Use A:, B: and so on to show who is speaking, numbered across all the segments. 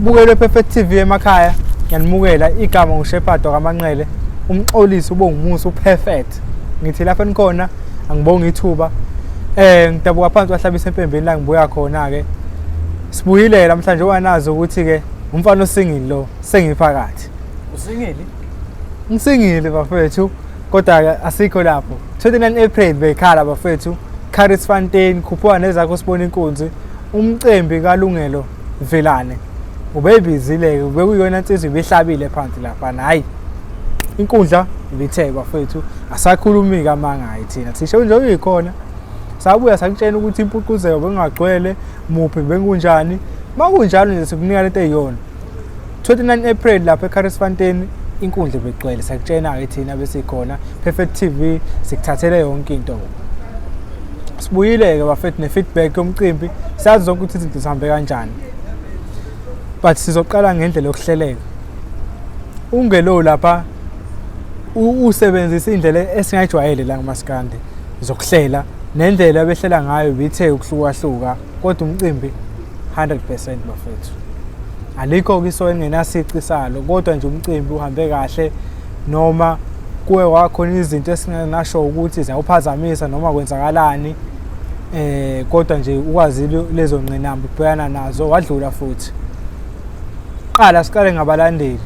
A: Bukelwe Perfect TV emakhaya. Ngiyanimukela igama nguShepherd kaManqele. Umxolisi ubongumusa uperfect. Ngithi lapha nikhona angibonga ithuba. Ngidabuka phansi wahlabisa empembeni la ngibuya khona ke. Sibuyile namhlanje wanazi ukuthi ke umfana osingile lo sengiphakathi.
B: Usingile?
A: Ngisingile bafethu kodwa ke asikho lapho. 29 April bekhala bafethu. Fontaine Khuphuka Nezakho sibona inkunzi. Umcimbi kaLungelo Velane. Ubebizile bekuyona insizwe ibihlabile phansi lapha hayi. Inkundla ibithe bafethu asakhulumi kamanga hayi thina. Sisho nje uyikhona. Sabuya sakutshela ukuthi impuquzelo bengagcwele muphi bengunjani. Makunjalo nje sikunika lento eyona. 29 April lapha Fontaine inkundla begcwele sakutshena ke thina bese khona Perfect TV sikuthathele yonke into. Sibuyile ke bafethu ne-feedback yomcimbi siyazi zonke ukuthi izinto zihambe kanjani. But sizoqala ngendlela yokuhleleka. Ungelo lapha usebenzisa indlela esingayijwayele la ngamaskandi zokuhlela nendlela behlela ngayo bithe ukuhlukahluka kodwa umcimbi 100% bafethu. Alikho kiso engenasici salo kodwa nje umcimbi uhambe kahle noma kuwe wakhona izinto esingenasho ukuthi zawuphazamisa noma kwenzakalani kodwa nje ukwazile lezo ngcinamba ubhekana nazo wadlula futhi. Qala siqale ngabalandeli.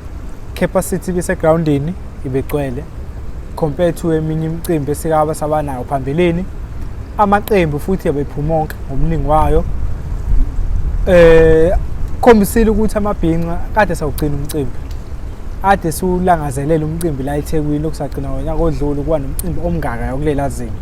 A: Capacity bisegroundini ibegcwele compared to eminye imicimbi esikaba sabanayo phambilini. Amaqembu futhi yabephumonka ngobuningi wayo. Khombisile ukuthi amabhinqa kade sawugcina umcimbi. Ade siulangazelela umcimbi la eThekwini okusagcina ngonyaka odlule kuba nomcimbi omngaka yokulela zinga.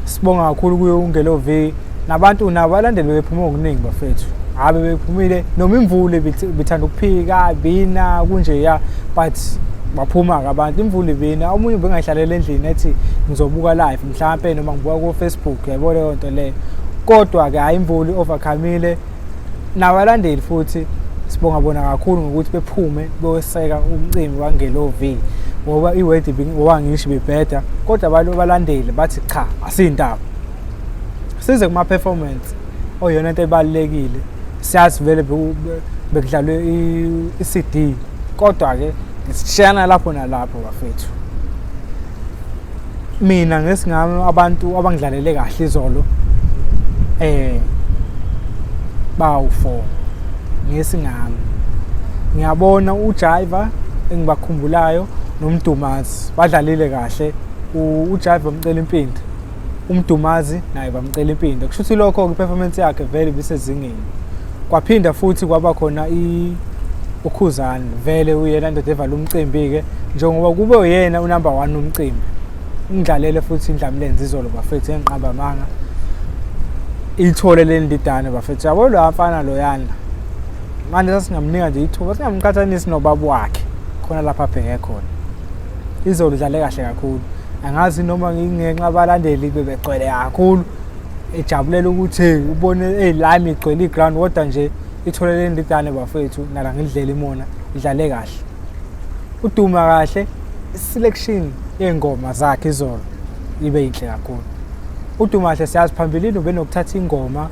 A: Sibonga kakhulu kuyo Ungelo V nabantu nabalandeli bephumonka ngokuningi bafethu. Habe bephumile noma imvule bithanda ukuphika bina kunje ya but baphuma ke abantu imvule bina omunye bengayihlalela endlini ethi ngizobuka live mhlawumbe noma ngibuka ku Facebook yabona leyo nto le kodwa ke hayi imvule overcomile nabalandeli futhi sibonga bona kakhulu ngokuthi bephume beyoseka umcimbi waNgelo V ngoba iwedi wangisho bebheda kodwa abantu balandeli bathi cha asindaba size kuma performance oyona into ebalekile siyazi vele bekudlalwe iCD kodwa ke sishayana lapho nalapho bafethu. Mina ngesingami abantu abangidlalele kahle izolo bawu4 ngesingami ngiyabona uJiva engibakhumbulayo nomdumazi badlalile kahle uJiva umcela impindi umdumazi naye bamcela impindi kusho ukuthi lokho iperformance yakhe vele bisezingeni. Kwaphinda futhi kwaba khona uKhuzani vele uyena ndoda evala umcimbi ke njengoba kube uyena unumber 1 umcimbi. Ngidlalele futhi indlamlenze izolo bafethu enqaba amanga. Ithole lendidane bafethu yabo lo afana loyana. Manje sasingamnika nje ithuba singamqhathanisi nobaba wakhe khona lapha abheke khona. Izolo idlale kahle kakhulu. Angazi noma ngingenxa abalandeli bebegcwele kakhulu ejabulela ukuthi ubone la igcwele iground kodwa nje ithole lendidane bafethu nala ngidlela imona idlale kahle. Uduma kahle selection yengoma zakhe izolo ibe inhle kakhulu. Udumahle siyazi phambilini ube nokuthatha ingoma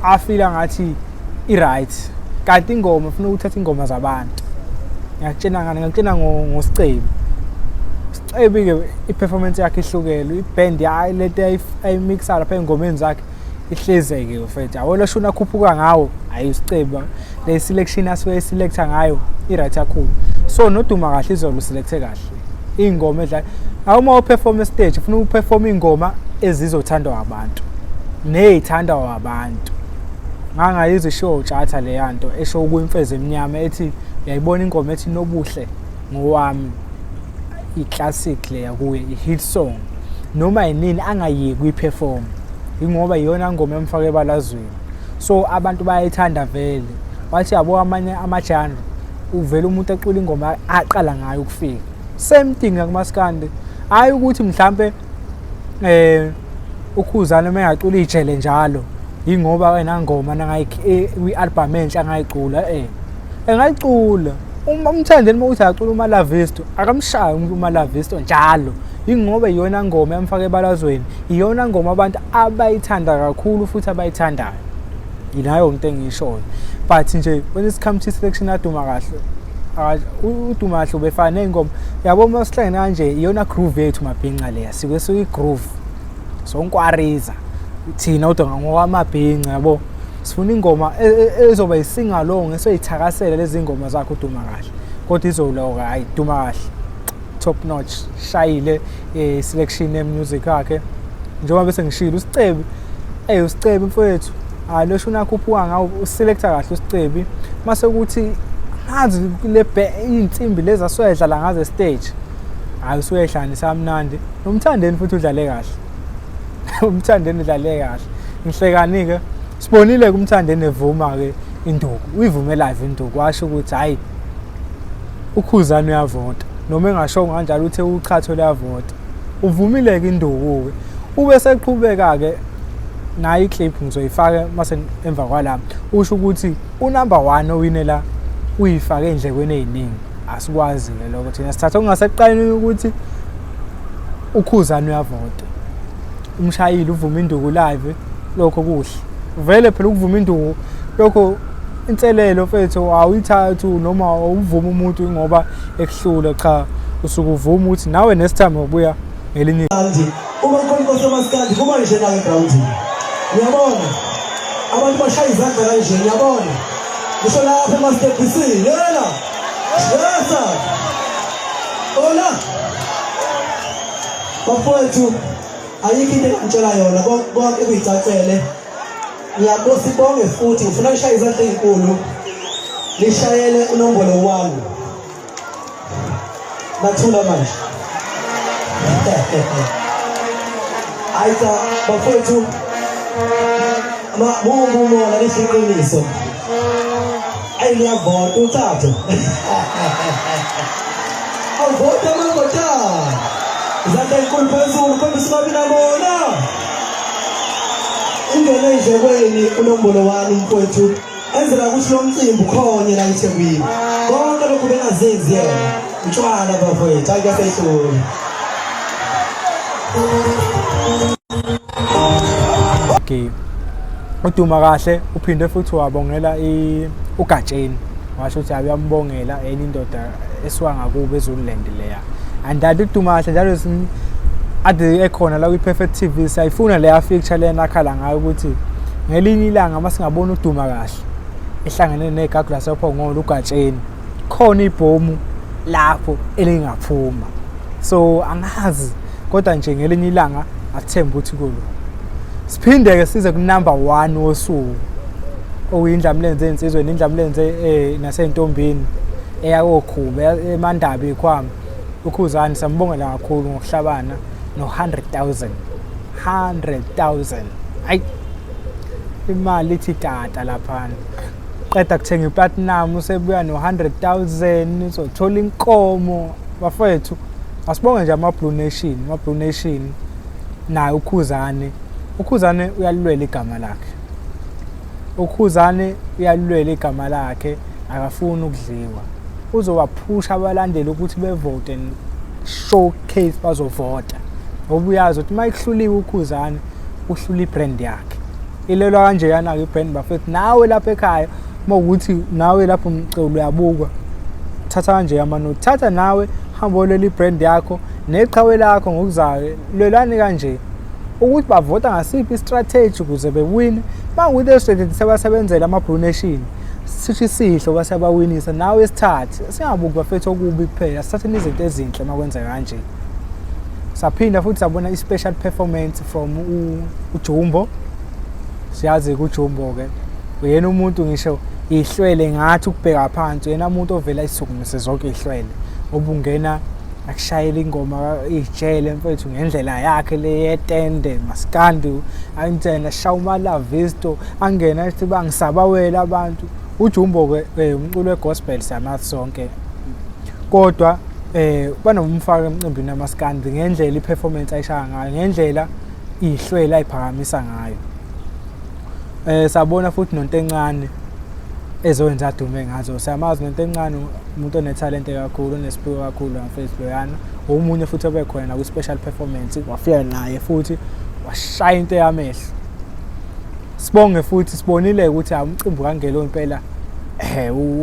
A: afila ngathi right kanti ingoma ufuna ukuthatha ingoma zabantu. Ngiyakutshena ngosicebi. Sicebi ke iperformance yakhe ihlukile iband yayi lento ayimixa lapha engomeni zakhe ihlezeke mfethu. Awolo shuna Khuphuka ngawo ayisicebi le selection asiwe selector ngayo iright kakhulu. So noduma kahle izolo selecte kahle. Ingoma edla awuma uperform stage ufuna uperform ingoma ezizothandwa abantu nezithandwa abantu. Ngangayizwe show chatha le yanto esho ukuyimfeze eminyama ethi uyayibona ingoma ethi Nobuhle ngowami iclassic le yakuye ihit song noma yinini angayiki kuyiperform ingoba iyona ngoma emfake ebalazweni. So abantu bayayithanda vele wathi yabo amanye amajana uvela umuntu ecula ingoma aqala ngayo ukufika same thing ngakumaskandi hayi ukuthi mhlambe uKhuzani mengacula ijele njalo ingoba wena ngoma kwi-album enhle angayicula engayicula umthandeni uma uthi acula uMalavisto akamshaya umuntu uMalavisto njalo ingoba iyona ngoma emfake ebalazweni iyona ngoma abantu abayithanda kakhulu futhi abayithandayo. Inayo into engishoyo. But nje when it comes to selection yaDumakahle, uDumakahle ubefana nengoma yabo masihlangene kanje iyona groove yethu mabhinqa leya sikwe suyi groove sonkwariza thina udwa ngokwamabhinqa yabo sifuna ingoma ezoba isinga long esoyithakasela lezi ngoma zakho uDumakahle kodwa izoloka hayi Dumakahle top notch shayile selection yemusic yakhe njengoba bese ngishilo usicebi usicebi mfowethu lo shuna Khuphuka ngawo uselecta kahle usicebi mase ukuthi ngazi le insimbi lezi asoyedlala ngaze stage hayi usuyehlanisa amnandi nomthandeni futhi udlale kahle umthandeni udlale kahle ngihlekani ke sibonile kumthandeni evuma ke induku uyivume live induku washo ukuthi hayi ukhuzani uyavota noma engasho kanjalo uthe uchatho liyavota uvumile ke induku ke ube seqhubeka ke nayi clip ngizoyifaka mase emva kwalapha usho ukuthi unumber 1 owinela uyifake endlekweni eziningi asikwazi ke lokho thina sithatha ungaseqaleni ukuthi ukhuzani uyavota umshayeli uvuma induku live lokho kuhle vele phela ukuvuma induku lokho inselelo mfethu awuyithathu noma uvuma umuntu ngoba ekuhlula cha usuke uvuma ukuthi nawe next time ubuya ngelinye
B: uma konke maskandi kuba nje la ground uyabona abantu bashaya izandla kanje uyabona ngisho lapha emastephisini yena yesa ola bafowethu ayikho into engitshela yona konke kuyicacele ngiyabonga ibonge futhi ngifuna ngishaya izandla ezinkulu lishayele unombolo wami nathula manje ayita bafowethu mubona lesiqiniso ayiyavota uthathe avota mangota izandla ezinkulu phezulu kodwa singabina bona ingene endlekweni unombolo wami mfowethu enzela ukuthi lo mcimbi ukhonye la eThekwini konke lokhu bengazenzi yena utshwala bafowethu ayikasehluli
A: okay uDumakahle uphinde futhi wabongela uGatsheni washo ukuthi uyambongela enye indoda esiwa ngakubo eZululand leya and that uDumakahle njalo ade ekhona la kwi-Perfect TV sayifuna leya feature lena akhala ngayo ukuthi ngelinye ilanga masingabona uDumakahle ehlangene negagu lasephongolo uGatsheni khona ibhomu lapho elingaphuma so angazi kodwa nje ngelinye ilanga athemba ukuthi kulo siphinde ke size ku number 1 wosuku okuyindlamlenze ensizweni indlamlenze nasentombini eyakokhube emandabi ekhwama ukhuzani sambongela kakhulu ngokuhlabana no 100,000 hayi imali ithi tata lapha qeda kuthenga iplatinum usebuya no 100,000 uzothola inkomo bafethu asibonge nje Blue Nation naye ukhuzani uyalwela igama lakhe akafuni ukudliwa uzowaphusha abalandeli ukuthi bevote showcase bazovota ngoba uyazi ukuthi mayihluliwe ukhuzani uhlula ibrand yakhe ilelo kanje yana ibrand bafethu nawe lapha ekhaya mawukuthi nawe lapho umculo uyabukwa thatha kanje amano thatha nawe hamba olele ibrand yakho neqhawe lakho ngokuzayo lelani kanje ukuthi bavota ngasiphi istrategy ukuze bewine mawukuthi estrategy sebasebenzela Blue Nation sithi sihlo basebawinisa nawe esithathe singabuki bafethu okubi kuphela sithathe izinto ezinhle makwenzeka kanje saphinda futhi sabona i-special performance from uJumbo siyazi uJumbo ke uyena umuntu ngisho ihlwele ngathi ukubheka phansi yena umuntu ovela isukumise zonke ihlwele obungena akushayela ingoma ijele mfethu ngendlela yakhe le yetende maskandi ayintena shawumala visto angena ethi bangisabawela abantu uJumbo ke umculo wegospel siyamazi sonke kodwa banomfaka emcimbini namaskandi ngendlela iperformance ayishaya ngayo ngendlela ihlwele ayiphakamisa ngayo sabona futhi nonto encane ezowenza adume ngazo siyamazi nonto encane umuntu onetalente kakhulu onesiphiwo kakhulu ngaFacebook yana omunye futhi obekhona na ku special performance wafika naye futhi washaya into yamehlo sibonge futhi sibonile ukuthi umcimbi kangelo impela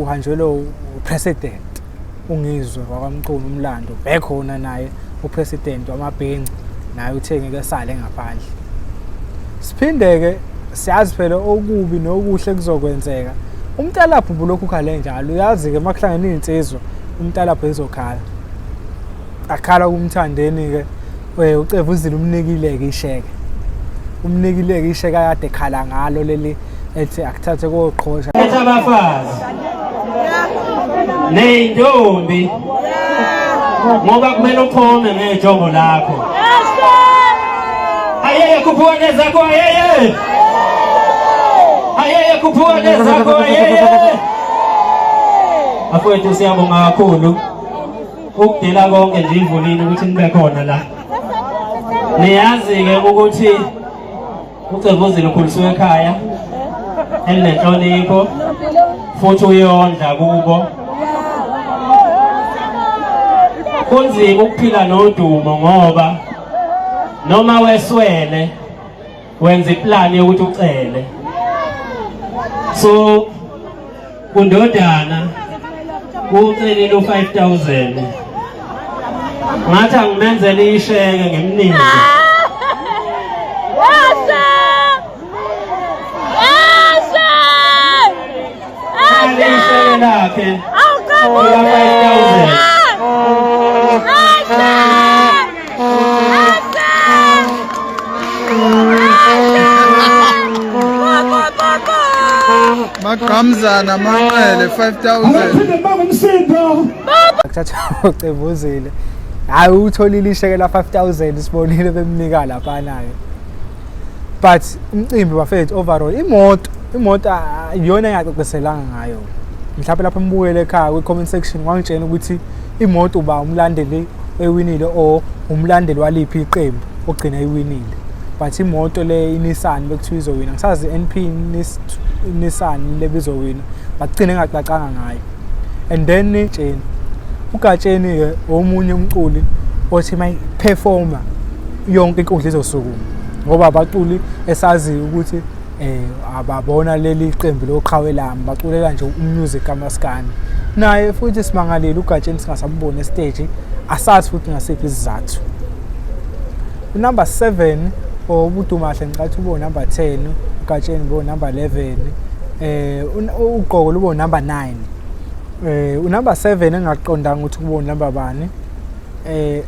A: uhanjelwe upresident ungizwe kwakwamqunu umlando bekhona naye upresident wamabhenci naye uthengeke sale ngaphandle. Siphinde ke siyazi phela okubi nokuhle kuzokwenzeka. Umntalapho bulokhu khale njalo uyazi ke makuhlangene insizwa umntalapho ezokhala. Akhala kumthandeni ke ucevuzile umnikileke isheke. Umnikileke isheke kade khala ngalo leli ethi akuthathe koqhosha.
C: Abafazi neyintombi ngoba kumele uphome ngejongo lakho. Ayeye Khuphuka Nezakho ayeye. Ayeye Khuphuka Nezakho ayeye. Afowethu siyabonga kakhulu ukudela konke nje ivulini ukuthi nibe khona la. Niyazi ke ukuthi ucevuzile ukhuliswe ekhaya elinenhlonipho futhi uyondla kubo. Kunzima ukuphila nodumo ngoba noma weswele wenza iplan yokuthi ucele. So kundodana ucelile u5000 ngathi angimenzele isheke ngemningi. Isheke lakhe u5000.
D: Makamzana manqele 5000.
A: Akuthatha ucevuzile. Hayi utholile isheke la 5000 sibonile bemnika lapha naye. But umcimbi bafethu overall imoto iyona engaxoxiselanga ngayo. Mhlawumbe lapha mbukele ekhaya kwi comment section wangitshela ukuthi imoto uba umlandeli ewinile o umlandeli waliphi iqembu ogcina iwinile. But imoto le iNissan bekuthiwa izowina ngisazi NP Nissan lebizowina bagcina engaxaxanga ngayo. And then uGatsheni ke omunye umculi othi may performer yonke inkundla izosukuma ngoba abaculi esazi ukuthi ababona leli iqembu loqhawelami baculela nje umusic kamaskani naye futhi simangalile uGatsheni singasamboni estage asazi futhi ngasiphi isizathu. Number 7 obudumahle ngicathi ubo number 10 uGatsheni bo number 11 uGqoko lubo number 9 unumber 7 engaqondanga ukuthi kubo number bani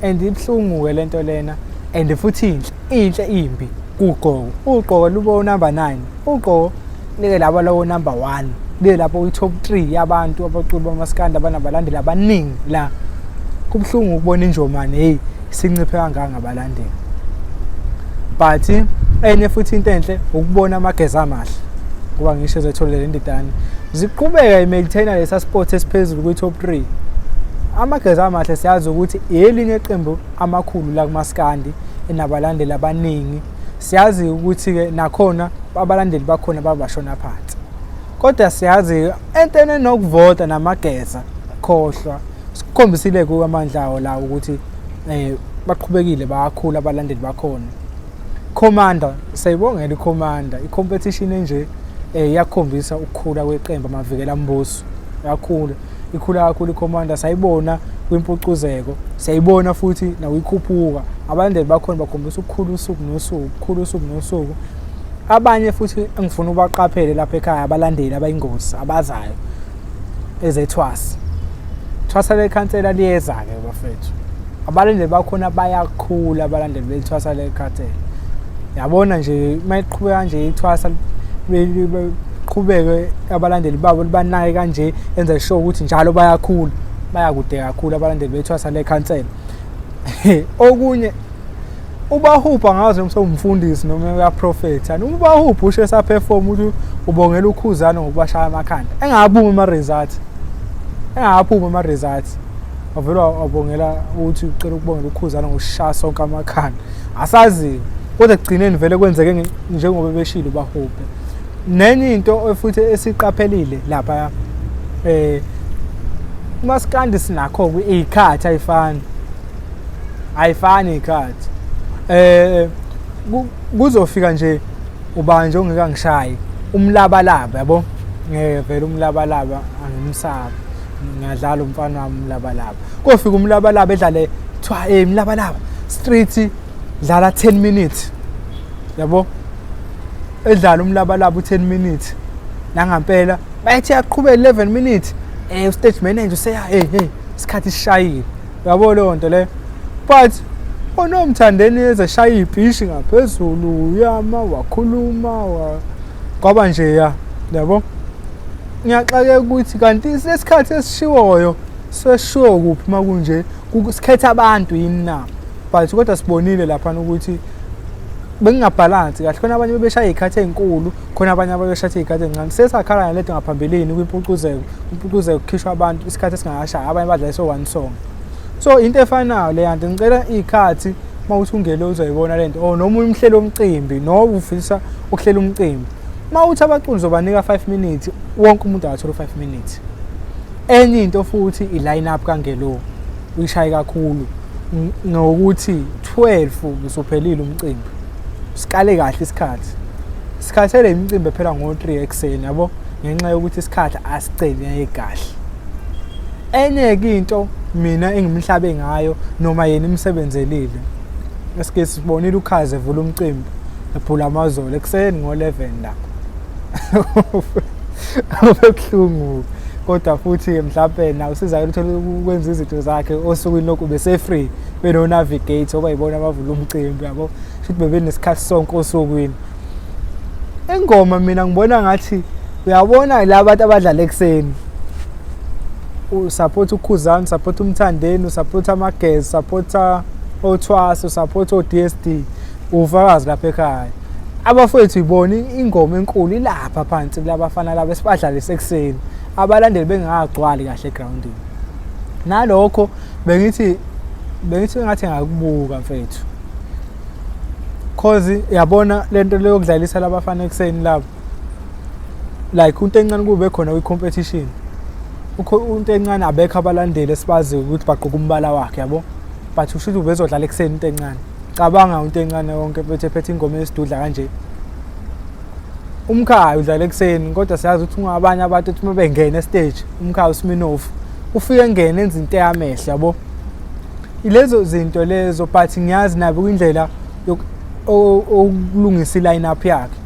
A: and ibhlungu ke lento lena and futhi inhle imbi kuGqoko. uGqoko lubo number 9 uGqoko leke laba lawo number 1 le lapho uyi-top 3 yabantu abaculi bamaskanda abanabalandeli abaningi la. Kubhlungu ukubona injomane hey sinciphe kangaka abalandeli. But enye futhi into enhle ukubona amageza amahle kuba ngisho zetholele indidane ziqhubeka imaintainer lesa sport esiphezulu kwi-top 3. Amageza amahle siyazi ukuthi elinye iqembu amakhulu la kumaskandi enabalandeli abaningi. Siyazi ukuthi ke nakhona abalandeli bakhona babashona phansi. Kodwa siyazi entene nokuvota namageza khohlwa sikhombisile kuamandlawo la ukuthi baqhubekile bayakhula abalandeli bakhona. Commander sayibongela iCommander icompetition enje yakhombisa ukukhula kweqembu amavikela mbuso yakhula ikhula kakhulu iCommander sayibona kwimpucuzeko sayibona futhi nakuyikhuphuka abalandeli bakhona bakhombisa ukukhula usuku nosuku. Abanye futhi engifuna ubaqaphele lapha ekhaya abalandeli abayingozi abazayo ezethwasa thwasa lekhansela liyeza ke bafethu abalandeli bakhona bayakhula abalandeli belithwasa lekhansela. Yabona nje mayiqhubeka nje ithwasa beqhubeke abalandeli babo libanake kanje enza sure ukuthi njalo bayakhula bayakude kakhulu abalandeli bethwasa lekhansela. Okunye ubahupha ngaze umfundisi noma uyaprofeta ubahupha usho esa perform ukuthi ubongela uKhuzani ngokubashaya amakhanda engaphuma ama results avela abongela ukuthi ucela ukubongela uKhuzani ngokushaya sonke amakhanda asazi kodwa kugcineni vele kwenzeke njengoba beshilo bahuphe. Nenye into futhi esiqaphelile lapha umaskandi sinakho ikhathi ayifani ikhathi kuzofika nje ubanje ongekangishayi umlabalaba yabo vele umlabalaba angimsaba ngiyadlala umfana wami umlabalaba kofika umlabalaba edlale kuthiwa umlabalaba street dlala 10 minutes yabo edlala umlabalaba u10 minutes nangampela bayithi yaqhubeka 11 minutes stage manager useya hey isikhathi sishayile yabo leyo nto le but onomthandeni ezeshaya ibhishi ngaphezulu uyama wakhuluma kwaba nje yabo ngiyaxake ukuthi kanti isikhathi esishiwoyo seshiwo kuphi makunje kusikhetha abantu yini na but kodwa sibonile lapha ukuthi bengingabhalansi kahle khona abanye bebeshaya izikhathi ezinkulu khona abanye ababeshaya izikhathi ezincane sesakhala naleto ngaphambilini kwimpucuzeko kukhishwa abantu isikhathi esingakashaya abanye badla iso one song so into efanayo le yanto ngicela izikhathi mawuthi ungele uzoyibona lento noma umhlelo womcimbi noma ufisa ukuhlela umcimbi mawuthi abaculi zobanika 5 minutes wonke umuntu akathola 5 minutes enye into futhi iline up kangelo uyishaye kakhulu ngokuthi 12 usuphelile umcimbi sikale kahle isikhathi le imicimbi phela ngo3 ekseni yabo ngenxa yokuthi isikhathi asiceli kahle enye into mina engimhlabe ngayo noma yena imsebenzelile esike sibonile ukhaze evula umcimbi ephula amazolo ekseni ngo11 la akubuhlungu kodwa futhi mhlawumbe na usiza ukwenza izinto zakhe osukwini lokhu bese free beno navigate obayibona abavula umcimbi yabo futhi bebe nesikhathi sonke osukwini engoma mina ngibona ngathi uyabona laba abantu abadlala ekseni usupport uKhuzani support umthandeni usupport amagezi support othwaso support oDSD ufakazi lapha ekhaya abafowethu ibona ingoma enkulu ilapha phansi kulabafana laba esibadlala ekseni abalandeli bengagcwali kahle egroundini nalokho bengithi ngathi ngakubuka mfethu cause yabona lento leyo kudlalisa labafana ekseni labo like unto encane kube khona kwi-competition unto encane abekho abalandeli esibazi ukuthi bagqoka umbala wakhe yabo but ushithi ubezodlala ekseni into encane cabanga unto encane wonke phethe ingoma esidudla kanje umkhaya udlala ekseni kodwa siyazi ukuthi ungabanye abantu ukuthi mabengena stage umkhaya uSminoff ufike ngene enza into yamehla yabo ilezo zinto lezo but ngiyazi nabe indlela okulungisa iline up yakhe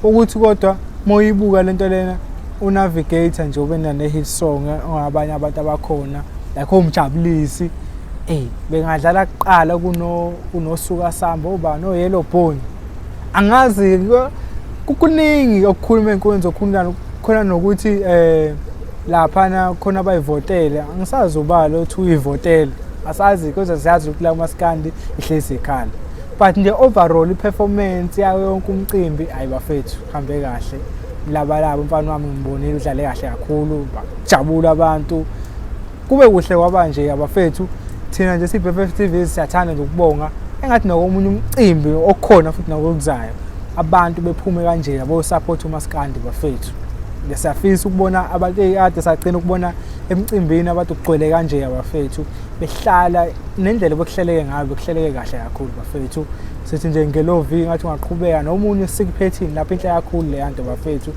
A: ukuthi kodwa moyibuka lento lena unavigator nje ube ne hit song ngabanye abantu abakhona like omjabulisi bengadlala kuqala kunosuka samba oba no yellow bone angazi kukuningi okukhuluma enkwenzo khona nokuthi lapha khona bayivotela angisazi ubalo uthi uyivotela asazi because siyazi ukuthi la uMaskandi ihlezi ekhaya but nje overall iperformance yayo yonke umcimbi ayibafethu hambe kahle labalabo mfana wami ngibonile udlale kahle kakhulu bajabula abantu kube kuhle kwabanje abafethu thina nje siBFF TV siyathanda ukubonga engathi nokomunye umcimbi okukhona futhi nakokuzayo abantu bephume kanje yabo support uMaskandi bafethu lesiyafisa ukubona abantu ade sagcina ukubona emcimbini abantu kugcwele kanje abafethu behlala nendlela bokuhleleke ngayo kuhleleke kahle kakhulu bafethu sithi nje ngelovi ngathi ungaqhubeka nomunye sikuphethini lapha inhla kakhulu le yanto bafethu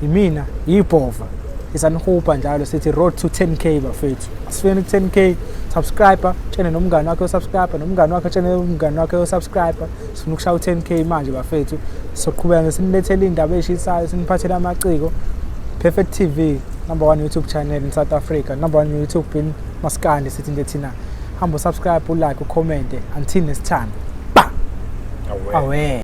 A: imina yibhova isanhupa njalo sithi road to 10k bafethu asifeni 10k subscriber channel nomngane wakhe osubscriber nomngane wakhe channel nomngane wakhe osubscriber sifuna ukushaya 10k manje bafethu soqhubeka ngesinilethele indaba eshisayo siniphathele amaciko Perfect TV #1 YouTube channel in South Africa #1 YouTube pin Maskandi sithi nje thina hamba subscribe ulike ucomment until next time ba awe